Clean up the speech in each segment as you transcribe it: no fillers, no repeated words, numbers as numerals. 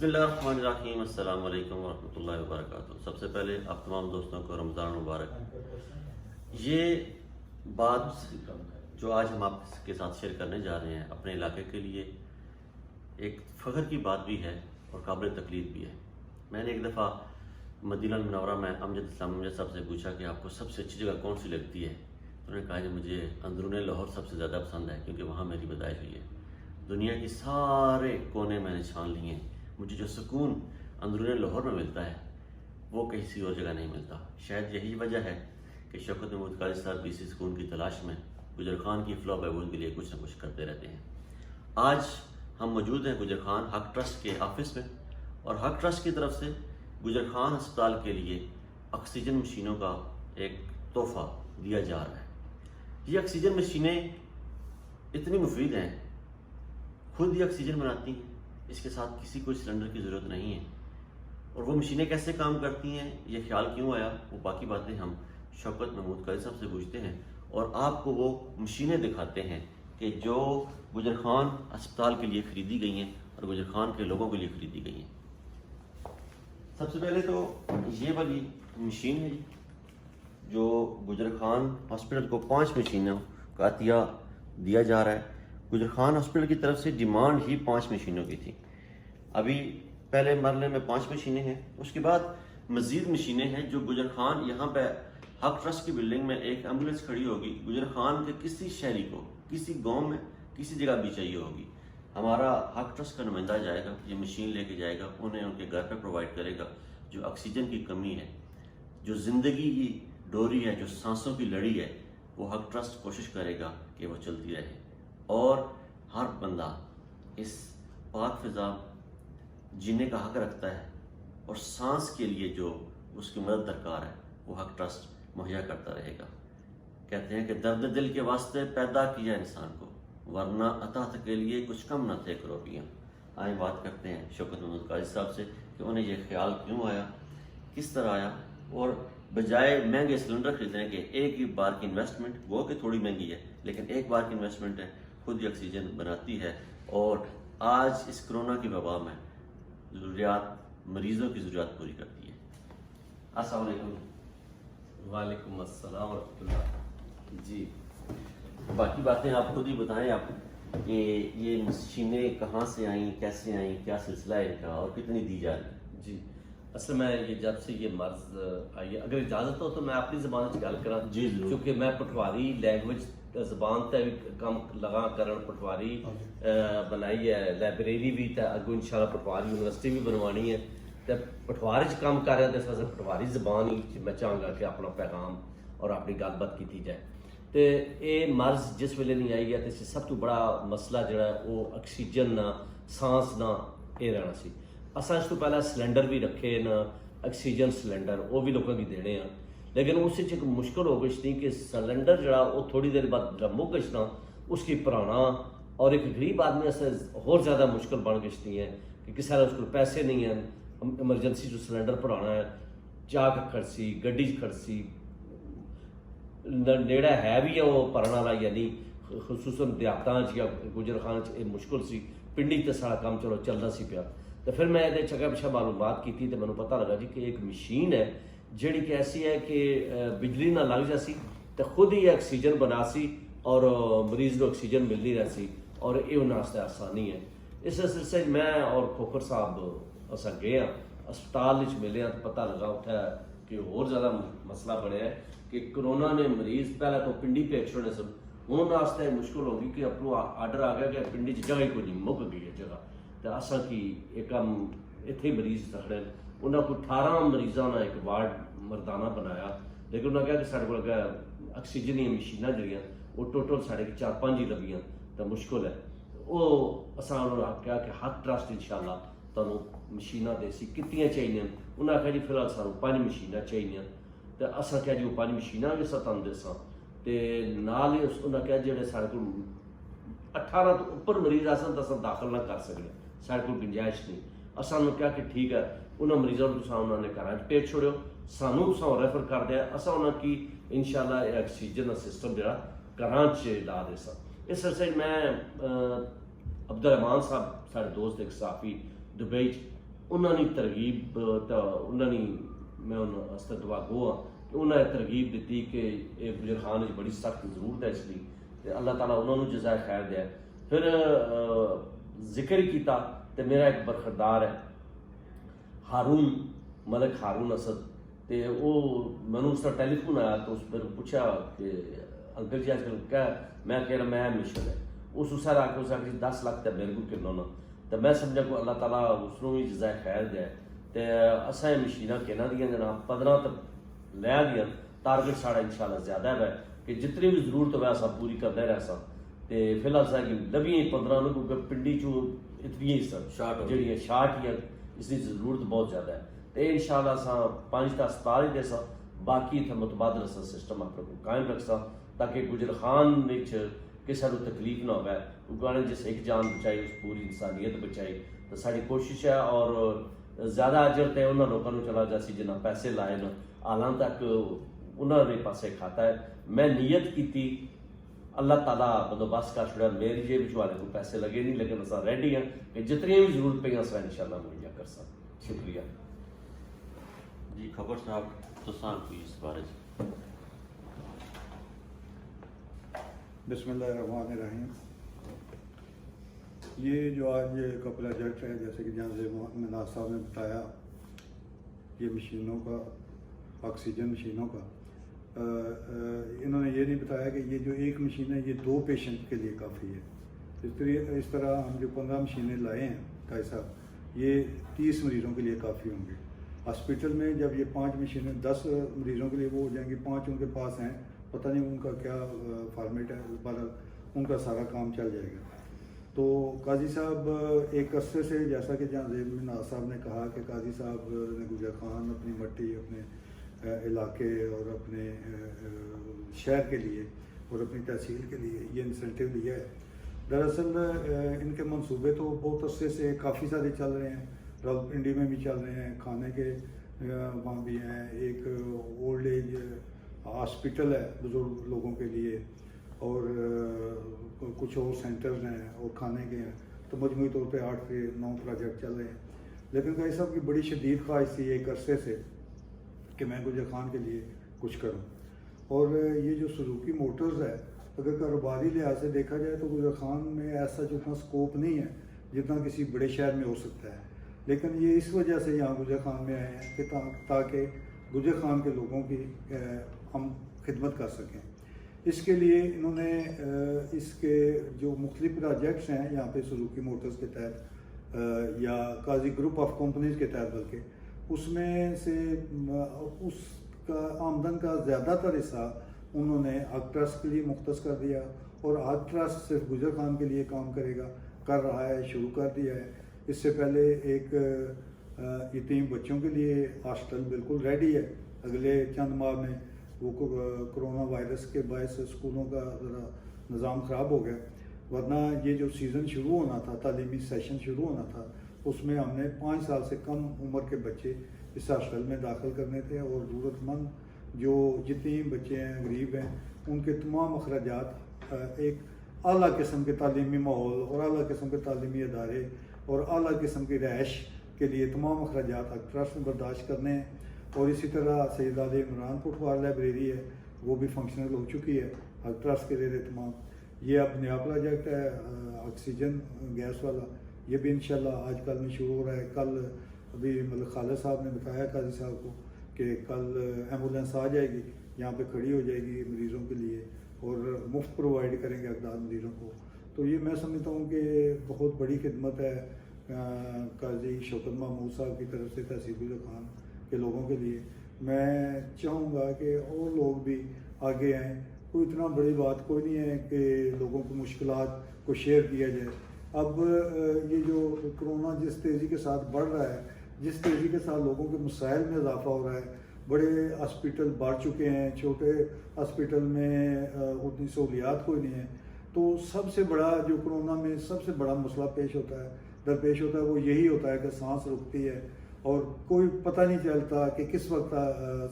بسم اللہ الرحمن الرحیم، السلام علیکم ورحمۃ اللہ وبرکاتہ۔ سب سے پہلے آپ تمام دوستوں کو رمضان مبارک۔ یہ بات جو آج ہم آپ کے ساتھ شیئر کرنے جا رہے ہیں اپنے علاقے کے لیے ایک فخر کی بات بھی ہے اور قابل تقلید بھی ہے۔ میں نے ایک دفعہ مدینہ المنورہ میں امجد صاحب سے پوچھا کہ آپ کو سب سے اچھی جگہ کون سی لگتی ہے؟ تو انہوں نے کہا کہ مجھے اندرون لاہور سب سے زیادہ پسند ہے، کیونکہ وہاں میری پیدائش ہوئی ہے۔ دنیا کی سارے کونے میں نے چھان لیے ہیں، مجھے جو سکون اندرون لاہور میں ملتا ہے وہ کسی اور جگہ نہیں ملتا۔ شاید یہی وجہ ہے کہ شوکت محمود قادری صاحب اسی سکون کی تلاش میں گجر خان کی فلاح و بہبود کے لیے کچھ نہ کچھ کرتے رہتے ہیں۔ آج ہم موجود ہیں گجر خان حق ٹرسٹ کے آفس میں، اور حق ٹرسٹ کی طرف سے گجر خان ہسپتال کے لیے آکسیجن مشینوں کا ایک تحفہ دیا جا رہا ہے۔ یہ آکسیجن مشینیں اتنی مفید ہیں، خود ہی آکسیجن بناتی ہیں، اس کے ساتھ کسی کو سلنڈر کی ضرورت نہیں ہے۔ اور وہ مشینیں کیسے کام کرتی ہیں، یہ خیال کیوں آیا، وہ باقی باتیں ہم شوکت محمود قادری صاحب سے پوچھتے ہیں اور آپ کو وہ مشینیں دکھاتے ہیں کہ جو گجر خان ہسپتال کے لیے خریدی گئی ہیں اور گجر خان کے لوگوں کے لیے خریدی گئی ہیں۔ سب سے پہلے تو یہ والی مشین ہے جو گجر خان ہاسپٹل کو 5 مشینوں کا عطیہ دیا جا رہا ہے۔ گجر خان ہاسپٹل کی طرف سے ڈیمانڈ ہی 5 مشینوں کی تھی۔ ابھی پہلے مرحلے میں 5 مشینیں ہیں، اس کے بعد مزید مشینیں ہیں جو گجر خان یہاں پہ حق ٹرسٹ کی بلڈنگ میں ایک ایمبولینس کھڑی ہوگی، گجر خان کے کسی شہری کو کسی گاؤں میں کسی جگہ بھی چاہیے ہوگی، ہمارا حق ٹرسٹ کا نمائندہ جائے گا، یہ مشین لے کے جائے گا، انہیں ان کے گھر پہ پرووائڈ کرے گا۔ جو آکسیجن کی کمی ہے، جو زندگی کی ڈوری ہے، جو سانسوں کی لڑی ہے، وہ حق ٹرسٹ کوشش کرے گا کہ وہ چلتی رہے، اور ہر بندہ اس پاک فضا جینے کا حق رکھتا ہے، اور سانس کے لیے جو اس کی مدد درکار ہے وہ حق ٹرسٹ مہیا کرتا رہے گا۔ کہتے ہیں کہ درد دل کے واسطے پیدا کیا انسان کو، ورنہ عطا کے لیے کچھ کم نہ تھے کروڑیاں۔ آئیں بات کرتے ہیں شوکت محمود قادری صاحب سے کہ انہیں یہ خیال کیوں آیا، کس طرح آیا، اور بجائے مہنگے سلنڈر خریدنے کے ایک ہی بار کی انویسٹمنٹ، وہ کہ تھوڑی مہنگی ہے لیکن ایک بار کی انویسٹمنٹ ہے، خود ہی آکسیجن بناتی ہے، اور آج اس کرونا کی وبا میں ضروریات مریضوں کی ضروریات پوری کرتی ہے۔ السلام علیکم۔ وعلیکم السلام ورحمۃ اللہ۔ جی، باقی باتیں آپ خود ہی بتائیں آپ کہ یہ مشینیں کہاں سے آئیں، کیسے آئیں، کیا سلسلہ ہے ان کا، اور کتنی دی جا رہی ہے؟ جی، اصل میں یہ جب سے یہ مرض آئی ہے، اگر اجازت ہو تو میں اپنی زبان سے گل کراں، جی ضرور، کیونکہ میں پٹواری لینگویج زبان تے بھی کم لگا کرن، پٹواری بنائی ہے، لائبریری بھی تے اگوں انشاءاللہ پٹواری یونیورسٹی بھی بنوانی ہے، تے پٹواری چ کام کر رہا تے اس واسطے پٹواری زبان ہی میں چاہوں گا کہ اپنا پیغام اور اپنی گل بات کی جائے۔ تے اے مرض جس ویلے نہیں آئی ہے تے سب تو بڑا مسئلہ جڑا ہے وہ آکسیجن نہ، سانس نہ، اے رہنا سی۔ اساں اس تو پہلے سلنڈر بھی رکھے نا، آکسیجن سلنڈر وہ بھی لوگوں کی دینے ہیں، لیکن اس ایک مشکل ہو گئی تھی کہ سلنڈر جڑا وہ تھوڑی دیر بعد جب مک گشنا اس کی پرانا، اور ایک غریب آدمی سے اور زیادہ مشکل بن گشتی ہیں کہ کسی اس کو پیسے نہیں ہیں، ایمرجنسی جو سلنڈر پرانا ہے، چاک کھڑسی گڈی کھڑسی نیڑا ہے بھی ہے وہ پرن والا، یعنی خصوصاً دیہاتاں یا گجر خان یہ مشکل سی، پنڈی تے سارا کام چلو چلتا سی پیا۔ تو پھر میں یہ چگہ پچھا معلومات کی تو مجھے پتہ لگا جی کہ ایک مشین ہے جیڑی کہ ایسی ہے کہ بجلی نہ لگ جاسی تو خود ہی آکسیجن بنا سی اور مریض کو آکسیجن ملنی رہ سی، اور یہ انہوں واسطے آسانی ہے۔ اس سلسلے میں اور کھوکھر صاحب اصا گئے ہاں اسپتال ملے ہاں تو پتہ لگا اٹھا کہ اور زیادہ مسئلہ بنیا ہے کہ کرونا نے مریض پہلے تو پنڈی بھیج چھوڑے سن، انہوں واسطے مشکل ہوگی کہ اپنا آرڈر آ گیا کہ پنڈی جگہ ہی کوئی نہیں، مک گئی ہے جگہ، تو اصا کی ایک اتنے مریض رکھنے، انہوں کو 18 مریضوں نے ایک وارڈ مردانہ بنایا، لیکن انہوں نے کہا کہ سارے کو آکسیجن دیا مشینیں جڑیاں وہ ٹوٹل سارے 4-5 ہی لگیاں تو مشکل ہے۔ وہ اصل انہوں نے کہا کہ حق ٹرسٹ انشاءاللہ تمہیں مشینیں دے سی کتنی چاہیے، انہوں نے کہا جی فی الحال سانو 5 مشینیں چاہیے، تو اصل کیا جی وہ 5 مشینیں بھی تمہیں دساں، تو نال ہی انہوں نے کہا جڑے سارے کو 18 تو اوپر مریض آسن تو اصل داخل نہ کر سکتے، سارے کو گنجائش نہیں۔ اصل نے کہا کہ ٹھیک ہے، انہوں مریضوں کو انہوں نے گھر بھیج چھوڑو، سانو ریفر کر دیا، اصل انہوں کی انشاءاللہ یہ آکسیجن کا سسٹم جڑا کراچ لا دے سا۔ اس سلسلے میں عبد الرحمان صاحب سارے دوست ایک صحافی دبئی انہوں نے ترغیب انہوں نے میں انہوں واسطے دعا گو ہاں کہ انہوں نے ترغیب دیتی کہ ایک گجر خان بڑی سخت ضرورت ہے اس لیے اللہ تعالیٰ انہوں نے جزائے خیر دیا. پھر ذکر کیتا تو میرا ایک برخردار ہے ہارون ملک ہارون اسد، تے وہ میں نے اس کا ٹیلی فون آیا تو اس پر پوچھا کہ انکل جی آج کل کیا میں کہہ رہا میں مشن ہے اس سر آ کے اس آخر 10 لاکھ تے میرے کو کرنا ہونا تو میں سمجھا کو اللہ تعالیٰ اس کو بھی جزائے خیر دیا تے اساں مشیناں کہنا دیا جناب 15 تک لے دیا ٹارگیٹ ساڑا انشاءاللہ زیادہ ہے کہ جتنی بھی ضرورت ہوئے ایسا پوری کرنے رہ سا تے فی الحال سا کہ لبھی 15 نو کیونکہ پنڈی چو اتنی ہی سن جڑی ہے 60 ہی اس کی ضرورت بہت زیادہ ہے تے انشاءاللہ سا 5 تا 17 ہی دے سا باقی تھا متبادل سا سسٹم اپنے کو قائم رکھ سا تاکہ گجر خان وچ کسی کو تکلیف نہ ہوئے کیونکہ جس ایک جان بچائی اس پوری انسانیت بچائی تو ساری کوشش ہے اور زیادہ اجر تے انہوں لوگوں کو چلا جاسی جنہ پیسے لائے نا حالان تک انہوں نے پاسے کھاتا ہے. میں نیت کی تھی اللہ تعالیٰ بندوبست کا چھوڑا میری جیب والے کو پیسے لگے نہیں لیکن اصل ریڈی ہیں کہ جتنی بھی ضرورت پہ اصل انشاءاللہ مہیا کر سکیں. شکریہ جی. خبر صاحب تو کوئی اس بارے بسم اللہ الرحمن الرحیم. یہ جو آج کا پروجیکٹ ہے جیسے کہ جہاں سے مناظر صاحب نے بتایا یہ مشینوں کا آکسیجن مشینوں کا انہوں نے یہ نہیں بتایا کہ یہ جو ایک مشین ہے یہ 2 پیشنٹ کے لیے کافی ہے. اس طرح ہم جو 15 مشینیں لائے ہیں قائد صاحب یہ 30 مریضوں کے لیے کافی ہوں گے. ہاسپٹل میں جب یہ 5 مشینیں 10 مریضوں کے لیے وہ ہو جائیں گی 5 ان کے پاس ہیں پتہ نہیں ان کا کیا فارمیٹ ہے پر ان کا سارا کام چل جائے گا. تو قاضی صاحب ایک عرصے سے جیسا کہ جہاں زیب مناظر صاحب نے کہا کہ قاضی صاحب نے گجر خان اپنی مٹی اپنے علاقے اور اپنے شہر کے لیے اور اپنی تحصیل کے لیے یہ انسینٹیو لیا ہے. دراصل ان کے منصوبے تو بہت عرصے سے کافی سارے چل رہے ہیں. راولپنڈی میں بھی چل رہے ہیں کھانے کے وہاں بھی ہیں. ایک اولڈ ایج ہاسپٹل ہے بزرگ لوگوں کے لیے اور کچھ اور سینٹرز ہیں اور کھانے کے ہیں. تو مجموعی طور پہ 8 سے 9 پروجیکٹ چل رہے ہیں. لیکن قاضی صاحب کی بڑی شدید خواہش تھی ایک عرصے سے کہ میں گجر خان کے لیے کچھ کروں. اور یہ جو سزوکی موٹرز ہے اگر کاروباری لحاظ سے دیکھا جائے تو گجر خان میں ایسا جتنا سکوپ نہیں ہے جتنا کسی بڑے شہر میں ہو سکتا ہے. لیکن یہ اس وجہ سے یہاں گجر خان میں آئے ہیں کہ تاکہ گجر خان کے لوگوں کی ہم خدمت کر سکیں. اس کے لیے انہوں نے اس کے جو مختلف پروجیکٹس ہیں یہاں پہ سزوکی موٹرز کے تحت یا قاضی گروپ آف کمپنیز کے تحت بلکہ اس میں سے اس کا آمدن کا زیادہ تر حصہ انہوں نے حق ٹرسٹ کے لیے مختص کر دیا اور حق ٹرسٹ صرف گجر خان کے لیے کام کرے گا کر رہا ہے شروع کر دیا ہے. اس سے پہلے ایک یتیم بچوں کے لیے ہاسٹل بالکل ریڈی ہے. اگلے چند ماہ میں وہ کرونا وائرس کے باعث اسکولوں کا ذرا نظام خراب ہو گیا ورنہ یہ جو سیزن شروع ہونا تھا تعلیمی سیشن شروع ہونا تھا اس میں ہم نے 5 سال سے کم عمر کے بچے اس ہاسٹل میں داخل کرنے تھے اور ضرورت مند جو جتنے بچے ہیں غریب ہیں ان کے تمام اخراجات ایک اعلیٰ قسم کے تعلیمی ماحول اور اعلیٰ قسم کے تعلیمی ادارے اور اعلیٰ قسم کی رہائش کے لیے تمام اخراجات ٹرسٹ میں برداشت کرنے ہیں. اور اسی طرح سید علی عمران پٹوار لائبریری ہے وہ بھی فنکشنل ہو چکی ہے ٹرسٹ کے لیے تمام. یہ اب نیا پروجیکٹ ہے آکسیجن گیس والا یہ بھی انشاءاللہ آج کل میں شروع ہو رہا ہے. کل ابھی مطلب خالد صاحب نے بتایا قاضی صاحب کو کہ کل ایمبولینس آ جائے گی یہاں پہ کھڑی ہو جائے گی مریضوں کے لیے اور مفت پرووائڈ کریں گے اقدار مریضوں کو. تو یہ میں سمجھتا ہوں کہ بہت بڑی خدمت ہے قاضی شوکت محمود صاحب کی طرف سے تحصیل گجر خان کے لوگوں کے لیے. میں چاہوں گا کہ اور لوگ بھی آگے آئیں. کوئی اتنا بڑی بات کوئی نہیں ہے کہ لوگوں کی مشکلات کو شیئر کیا جائے. اب یہ جو کرونا جس تیزی کے ساتھ بڑھ رہا ہے جس تیزی کے ساتھ لوگوں کے مسائل میں اضافہ ہو رہا ہے بڑے ہاسپٹل بڑھ چکے ہیں چھوٹے ہاسپٹل میں اتنی سہولیات کوئی نہیں ہے. تو سب سے بڑا جو کرونا میں سب سے بڑا مسئلہ پیش ہوتا ہے درپیش ہوتا ہے وہ یہی ہوتا ہے کہ سانس رکتی ہے اور کوئی پتہ نہیں چلتا کہ کس وقت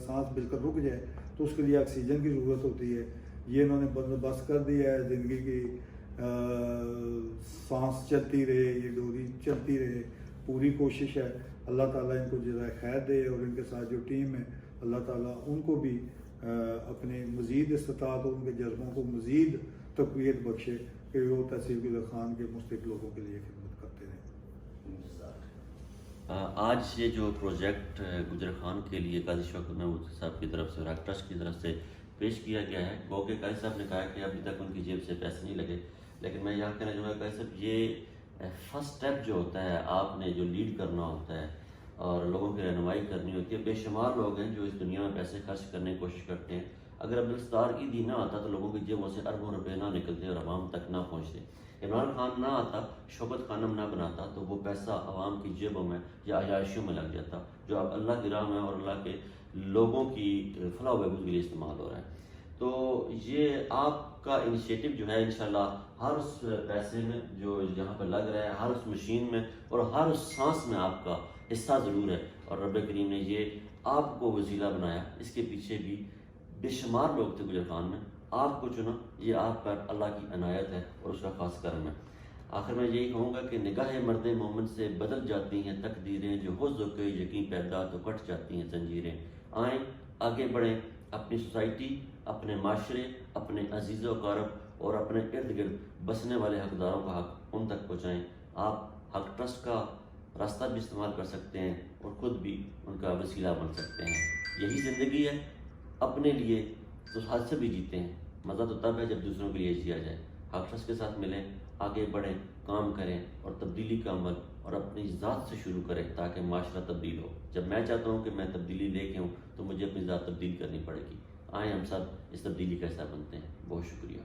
سانس بالکل رک جائے تو اس کے لیے آکسیجن کی ضرورت ہوتی ہے. یہ انہوں نے بندوبست کر دیا ہے زندگی کی سانس چلتی رہے یہ ڈوری چلتی رہے پوری کوشش ہے. اللہ تعالیٰ ان کو جزائے خیر دے اور ان کے ساتھ جو ٹیم ہے اللہ تعالیٰ ان کو بھی اپنے مزید استطاعت اور ان کے جذبوں کو مزید تقویت بخشے کہ وہ تحصیل گجر خان کے مستحق لوگوں کے لیے خدمت کرتے رہیں. آج یہ جو پروجیکٹ گجر خان کے لیے قاضی شوکت محمود صاحب کی طرف سے اور ٹرسٹ کی طرف سے پیش کیا گیا ہے، گو کہ قاضی صاحب نے کہا کہ ابھی تک ان کی جیب سے پیسے نہیں لگے، لیکن میں یہاں کہنا چاہوں گا قاضی صاحب یہ فرسٹ اسٹیپ جو ہوتا ہے آپ نے جو لیڈ کرنا ہوتا ہے اور لوگوں کی رہنمائی کرنی ہوتی ہے. بے شمار لوگ ہیں جو اس دنیا میں پیسے خرچ کرنے کی کوشش کرتے ہیں. اگر عبدالستار کی دی نہ آتا تو لوگوں کی جیبوں سے اربوں روپے نہ نکلتے اور عوام تک نہ پہنچتے. عمران خان نہ آتا، شوکت خانم نہ بناتا تو وہ پیسہ عوام کی جیبوں میں یا عیاشیوں میں لگ جاتا جو اب اللہ کی راہ میں اور اللہ کے لوگوں کی فلاح و بہبود کے لیے استعمال ہو رہا ہے. تو یہ آپ کا انیشیٹو جو ہے انشاءاللہ ہر اس پیسے میں جو جہاں پہ لگ رہا ہے، ہر اس مشین میں اور ہر اس سانس میں آپ کا حصہ ضرور ہے. اور رب کریم نے یہ آپ کو وسیلہ بنایا، اس کے پیچھے بھی بے شمار لوگ تھے گجر خان میں، آپ کو چنا، یہ آپ پر اللہ کی عنایت ہے اور اس کا خاص کرم ہے. آخر میں یہی کہوں گا کہ نگاہ مرد مومن سے بدل جاتی ہیں تقدیریں، جو حوض و کے یقین پیدا تو کٹ جاتی ہیں زنجیریں. آئیں آگے بڑھیں، اپنی سوسائٹی، اپنے معاشرے، اپنے عزیز و اقارب اور اپنے ارد گرد بسنے والے حقداروں کا حق ان تک پہنچائیں. آپ حق ٹرسٹ کا راستہ بھی استعمال کر سکتے ہیں اور خود بھی ان کا وسیلہ بن سکتے ہیں. یہی زندگی ہے، اپنے لیے تو حد سے بھی جیتے ہیں. مزہ تو تب ہے جب دوسروں کے لیے جیا جائے. حق ٹرسٹ کے ساتھ ملیں، آگے بڑھیں، کام کریں اور تبدیلی کا عمل اور اپنی ذات سے شروع کریں تاکہ معاشرہ تبدیل ہو. جب میں چاہتا ہوں کہ میں تبدیلی لے کے ہوں تو مجھے اپنی ذات تبدیل کرنی پڑے گی. آئیں ہم سب اس تبدیلی کا حصہ بنتے ہیں. بہت شکریہ.